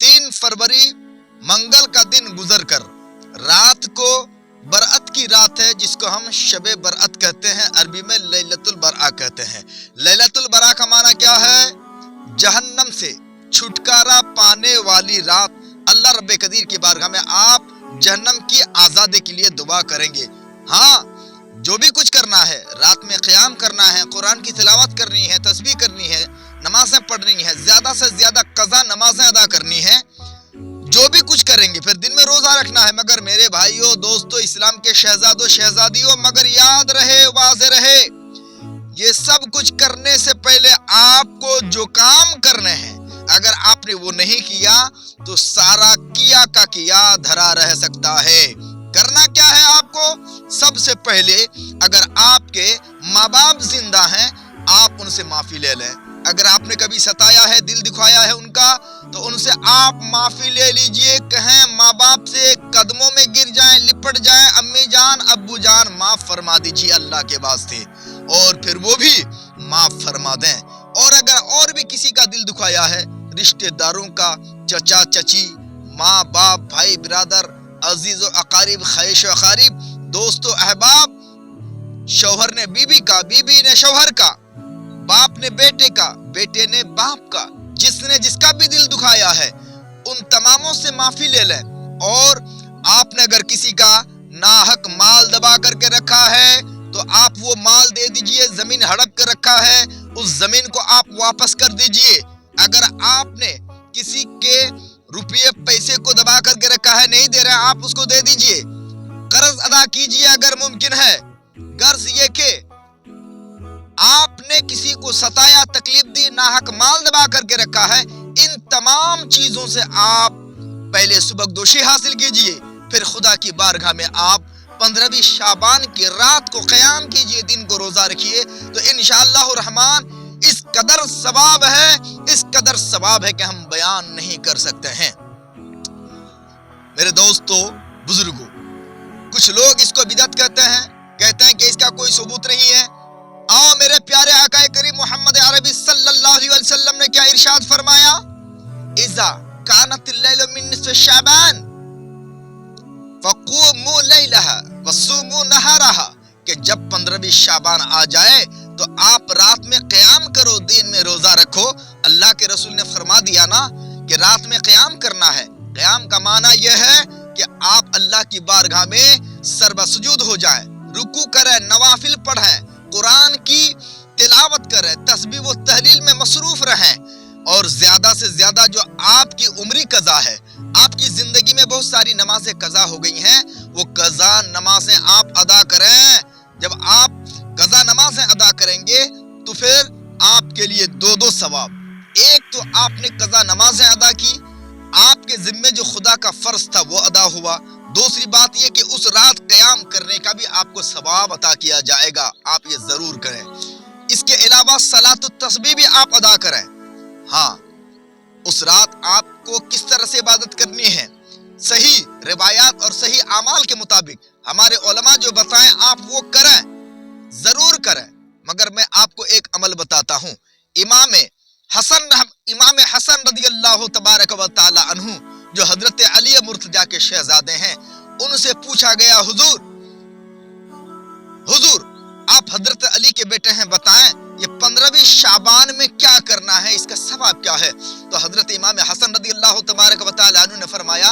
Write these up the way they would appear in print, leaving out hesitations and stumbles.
3 फरवरी मंगल का दिन गुजर कर रात को बरअत की रात है, जिसको हम शबे बरअत कहते हैं, अरबी में लैलतुल बरआ कहते हैं। लैलतुल बरआ का माना क्या है? जहन्नम से छुटकारा पाने वाली रात। अल्लाह रब्बे कदीर की बारगाह में आप जहन्नम की आज़ादी के लिए दुआ करेंगे। हाँ, जो भी कुछ करना है, रात में क़याम करना है, कुरान की तिलावत करनी है, तस्बीह करनी है, नमाज़ें पढ़नी है, ज़्यादा से ज़्यादा क़ज़ा नमाज़ें अदा करनी है, जो भी कुछ करेंगे। फिर दिन में रोज़ा रखना है। मगर मेरे भाइयों, दोस्तों, इस्लाम के शहजादों शहजादियों, मगर याद रहे, वाज़े रहे, ये सब कुछ करने से पहले आपको जो काम करने हैं, अगर आपने वो नहीं किया तो सारा किया का किया धरा रह सकता है। करना क्या है आपको? सबसे पहले अगर आपके माँ बाप जिंदा हैं, आप उनसे माफी ले लें। अगर आपने कभी सताया है, दिल दुखाया है उनका, तो उनसे आप माफी ले लीजिए। कहें माँ बाप से कदमों में गिर जाएं, लिपट जाएं, अम्मी जान, अब्बू जान, माफ फरमा दीजिए अल्लाह के वास्ते, और फिर वो भी माफ फरमा दें। और अगर और भी किसी का दिल दुखाया है, रिश्तेदारों का, चचा चची, माँ बाप, भाई बिरादर, अजीज अकारिब, ख्वाहिश अकारिब, दोस्तों अहबाब, शौहर ने बीबी का, बीबी ने शौहर का, बाप ने बेटे का, बेटे ने बाप का, जिसने जिसका भी दिल दुखाया है, उन तमामों से माफी ले लें। और आपने अगर किसी का नाहक माल दबा करके रखा है, तो आप वो माल दे दीजिए। जमीन हड़प कर रखा है, उस जमीन को आप वापस कर दीजिए। अगर आपने किसी के रुपये पैसे को दबा करके रखा है, नहीं दे रहा, आप उसको दे दीजिए। कर्ज अदा कीजिए अगर मुमकिन है। कर्ज ये कि आपने किसी को सताया, तकलीफ दी, नाहक माल दबा करके रखा है, इन तमाम चीजों से आप पहले सुबकदोशी हासिल कीजिए। फिर खुदा की बारगाह में आप 15वीं शाबान की रात को क़याम कीजिए, दिन को रोजा रखिए, तो इंशाअल्लाह रहमान इस कदर सवाब है, इस कदर सवाब है कि हम बयान नहीं कर सकते हैं। मेरे दोस्तों, बुजुर्गों, कुछ लोग इसको बिदअत कहते हैं कि इसका कोई सबूत नहीं है। आओ, मेरे प्यारे आका करीम मोहम्मद अरबी सल्लल्लाहु अलैहि वसल्लम ने क्या इरशाद फरमाया? इज़ा कानतिल लैलु मिन निस्फ़ि शाबान फ़क़ूमू लैलहा वसूमू नहारहा, कि जब 15वीं शाबान आ जाए तो आप रात में क़याम करो, दिन में रोजा रखो। अल्लाह के रसूल ने फरमा दिया ना कि रात में क़याम करना है। क़याम का माना यह है कि आप अल्लाह की बारगाह में सर्वसुजूद हो जाएं, रुकू करें, नवाफिल पढ़ें, कुरान की तिलावत करें, तस्बीह व तहलील में मसरूफ रहें, और ज्यादा से ज्यादा जो आपकी उम्री कज़ा है, आपकी जिंदगी में बहुत सारी नमाजें कज़ा हो गई हैं, वो कज़ा नमाजें आप अदा करें। जब आप कज़ा नमाजें अदा करेंगे तो फिर आपके लिए दो सवाब। एक तो आपने कज़ा नमाजें अदा की, आपके जिम्मे जो खुदा का फर्ज था वो अदा हुआ। दूसरी बात यह कि उस रात क़याम करने का भी आपको सवाब अता किया जाएगा, आप ये जरूर करें। इसके अलावा सलातुत तस्बीह भी आप अदा करें। हाँ, उस रात आपको किस तरह से इबादत करनी है, सही रिवायात और सही आमाल के मुताबिक हमारे उलमा जो बताएं आप वो करें, जरूर करें। मगर मैं आपको एक अमल बताता हूँ। इमाम हसन रज़ियल्लाहु तबारक व तआला अन्हु, जो हजरत अली मुर्तजा के शहजादे हैं, उनसे पूछा गया, हुजूर आप हजरत अली के बेटे हैं, बताएं ये 15वीं शाबान में क्या करना है, इसका सवाब क्या है? तो हजरत इमाम हसन रज़ियल्लाहु तबारक व तआला अन्हु ने फरमाया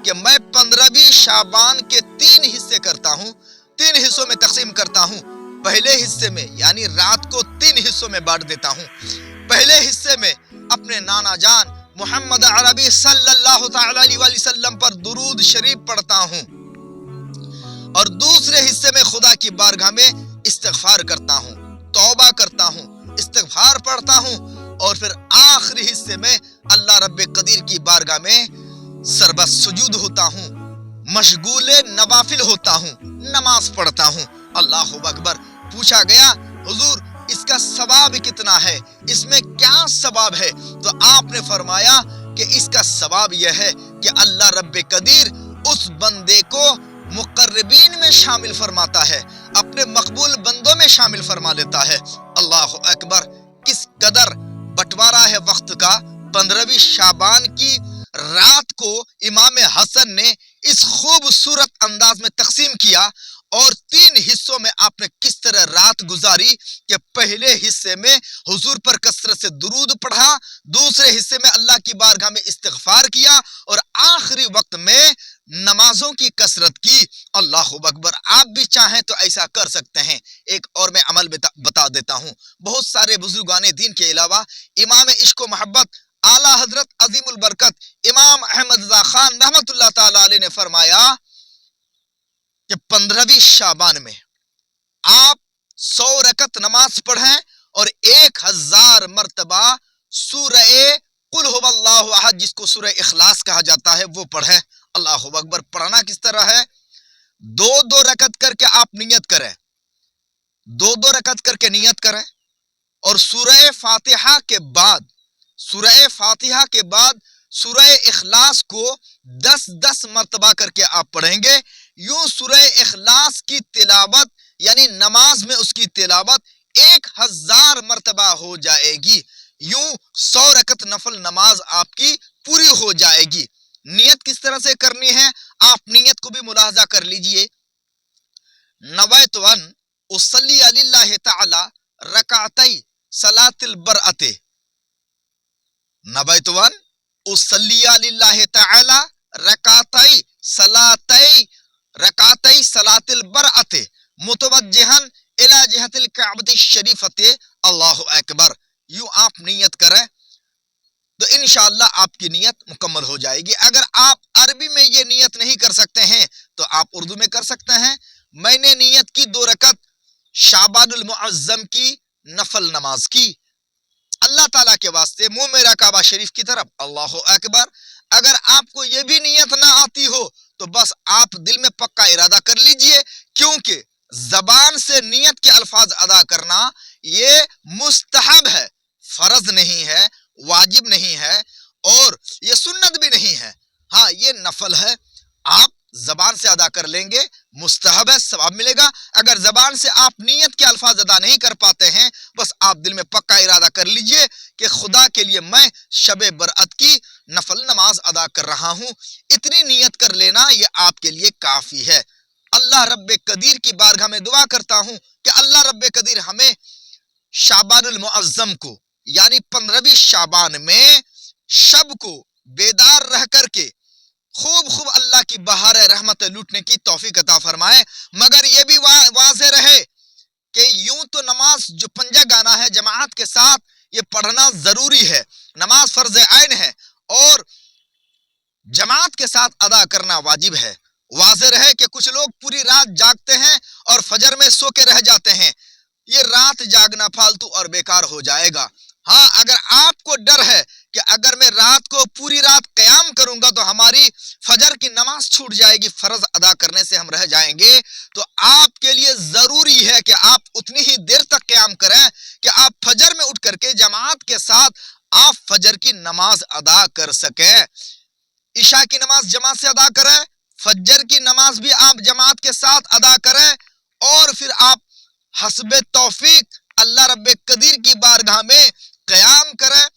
कि मैं 15वीं शाबान के 3 हिस्से करता हूँ, 3 हिस्सों में तकसीम करता हूँ। पहले हिस्से में यानी रात को 3 हिस्सों में बांट देता हूँ। पहले हिस्से में अपने नाना जान मोहम्मद अरबी सल्लल्लाहु तआला अलैहि वसल्लम पर दुरूद शरीफ पढ़ता हूँ, और दूसरे हिस्से में खुदा की बारगाह में इस्तिग़फ़ार करता हूँ, तौबा करता हूँ, इस्तिग़फ़ार पढ़ता हूँ, और फिर आखिरी हिस्से में अल्लाह रब्बे कदीर की बारगाह में सरबत सुजूद होता हूँ, मशगूले नवाफिल होता हूँ, नमाज पढ़ता हूँ। अल्लाहु अकबर। पूछा गया, हुजूर इसका सवाब कितना है, इसमें क्या सवाब है? तो आपने फरमाया कि इसका सवाब यह है कि अल्लाह रब्बे कदीर उस बंदे को मुक़र्रबीन में शामिल फरमाता है, अपने मकबूल बंदों में शामिल फरमा लेता है। अल्लाहु अकबर। किस कदर बंटवारा है वक्त का। 15वीं शाबान की کو इमाम हसन ने इस खूबसूरत अंदाज में तकसीम किया और 3 हिस्सों में आपने किस तरह रात गुजारी कि पहले हिस्से में हुजूर पर कसरत से दुरूद पढ़ा, दूसरे हिस्से में अल्लाह की बारगाह में इस्तिगफार किया और आखिरी वक्त में नमाजों की कसरत की। अल्लाह अकबर। आप भी चाहें तो ऐसा कर सकते हैं। एक और मैं अमल बता देता हूँ। बहुत सारे बुजुर्गान दीन के अलावा इमाम इश्क व मोहब्बत आला हजरत अजीमुल बरकत इमाम अहमद रज़ा खान रहमतुल्लाह ताला अलैह ने फरमाया कि 15वीं शाबान में आप 100 रकत नमाज पढ़ें और 1000 मर्तबा सूरह कुल हुवल्लाहु अहद, जिसको सूरह इखलास कहा जाता है, वो पढ़ें। अल्लाह अकबर। पढ़ना किस तरह है? 2-2 रकत करके आप नियत करें, 2-2 रकत करके नियत करें और सूरह फातिहा के बाद सूरह इखलास को 10-10 मर्तबा करके आप पढ़ेंगे। यूं सूरह इखलास की तिलावत यानी नमाज में उसकी तिलावत 1000 मर्तबा हो जाएगी। यूं 100 रकत नफल नमाज आपकी पूरी हो जाएगी। नियत किस तरह से करनी है? आप नियत को भी मुलाहजा कर लीजिए। नवैतु अन उसल्ली लिल्लाहि तआला रकातई सलातिल बरअते, नवैतु अन उसल्ली लिल्लाहि तआला रकातई सलातिल बरअते मुतवज्जिहन इला जिहतिल काबति शरीफते। अल्लाहु अकबर। यूं आप नियत करें तो इंशाअल्लाह आपकी नियत मुकम्मल हो जाएगी। अगर आप अरबी में ये नियत नहीं कर सकते हैं तो आप उर्दू में कर सकते हैं। मैंने नियत की 2 रकत शाबानुल मुअज्जम की नफल नमाज की, अल्लाह ताला के वास्ते मुंह मेरा काबा शरीफ की तरफ। अल्लाहु अकबर। अगर आपको ये भी नियत ना आती हो तो बस आप दिल में पक्का इरादा कर लीजिए, क्योंकि जबान से नियत के अल्फाज अदा करना ये मुस्तहब है, फर्ज नहीं है, वाजिब नहीं है और ये सुन्नत भी नहीं है। हाँ, ये नफल है। आप जबान से अदा कर लेंगे, मुस्तहब है, सवाब मिलेगा। अगर जबान से आप नियत के अल्फाज अदा नहीं कर पाते हैं, बस आप दिल में पक्का इरादा कर लीजिए कि खुदा के लिए मैं शबे बरअत की नफल नमाज अदा कर रहा हूँ। इतनी नियत कर लेना ये आपके लिए काफी है। अल्लाह रब्बे कदीर की बारगाह में दुआ करता हूँ कि अल्लाह रब्बे कदीर हमें शाबानुल मुअज्जम को यानी 15वीं शाबान में शब को बेदार रह करके खूब अल्लाह की बहार रहमत लूटने की तौफीक अता फरमाए। मगर ये भी वाज़े रहे कि यूं तो नमाज जो पंजा गाना है जमात के साथ ये पढ़ना जरूरी है, नमाज फर्ज आइन है और जमात के साथ अदा करना वाजिब है। वाज़े रहे कि कुछ लोग पूरी रात जागते हैं और फजर में सो के रह जाते हैं, ये रात जागना फालतू और बेकार हो जाएगा। हाँ, अगर आपको डर है कि अगर मैं रात को पूरी रात क़याम करूंगा तो हमारी फजर की नमाज छूट जाएगी, फर्ज अदा करने से हम रह जाएंगे, तो आपके लिए जरूरी है कि आप उतनी ही देर तक क़याम करें कि आप फजर में उठ करके जमात के साथ आप फजर की नमाज अदा कर सकें। इशा की नमाज जमात से अदा करें, फजर की नमाज भी आप जमात के साथ अदा करें और फिर आप हस्बे तौफीक अल्लाह रब्बे कदीर की बारगाह में क़याम करें,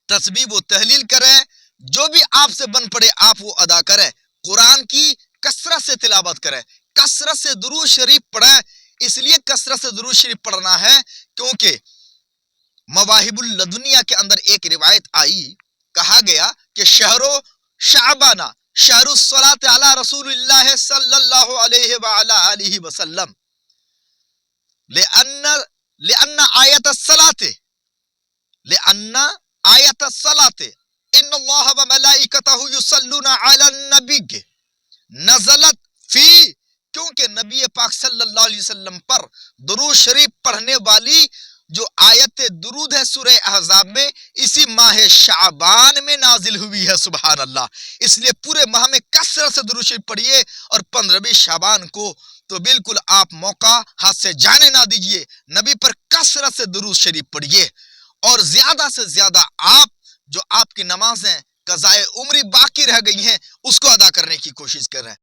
तस्बीह व तहलील करें, जो भी आपसे बन पड़े आप वो अदा करें। कुरान की कसरत से तिलावत करें, कसरत से दुरूद शरीफ पढ़ें। इसलिए कसरत से दुरूद शरीफ पढ़ना है क्योंकि मवाहिबुल लदुनिया के अंदर एक रिवायत आई, कहा गया कि शहरो शाबाना शहरुस सलात अला रसूलिल्लाह सल्लल्लाहु अलैहि व अला आलिहि वसल्लम लिअन्ना आयत सलाते इन्नल्लाह व मलाइकतहु युसल्लूना अला नबी नज़लत फी, क्योंकि नबी पाक सल्लल्लाहु अलैहि वसल्लम पर दुरूद शरीफ पढ़ने वाली जो आयत दुरूद है सूरह अहज़ाब में इसी माह शाबान में नाजिल हुई है। सुभान अल्लाह। इसलिए पूरे माह में कसरत से दुरूद शरीफ पढ़िए और 15वीं शाबान को तो बिल्कुल आप मौका हाथ से जाने ना दीजिए, नबी पर कसरत से दुरूद शरीफ पढ़िए और ज्यादा से ज्यादा आप जो आपकी नमाजें कज़ाए उम्री बाकी रह गई हैं उसको अदा करने की कोशिश कर रहे हैं।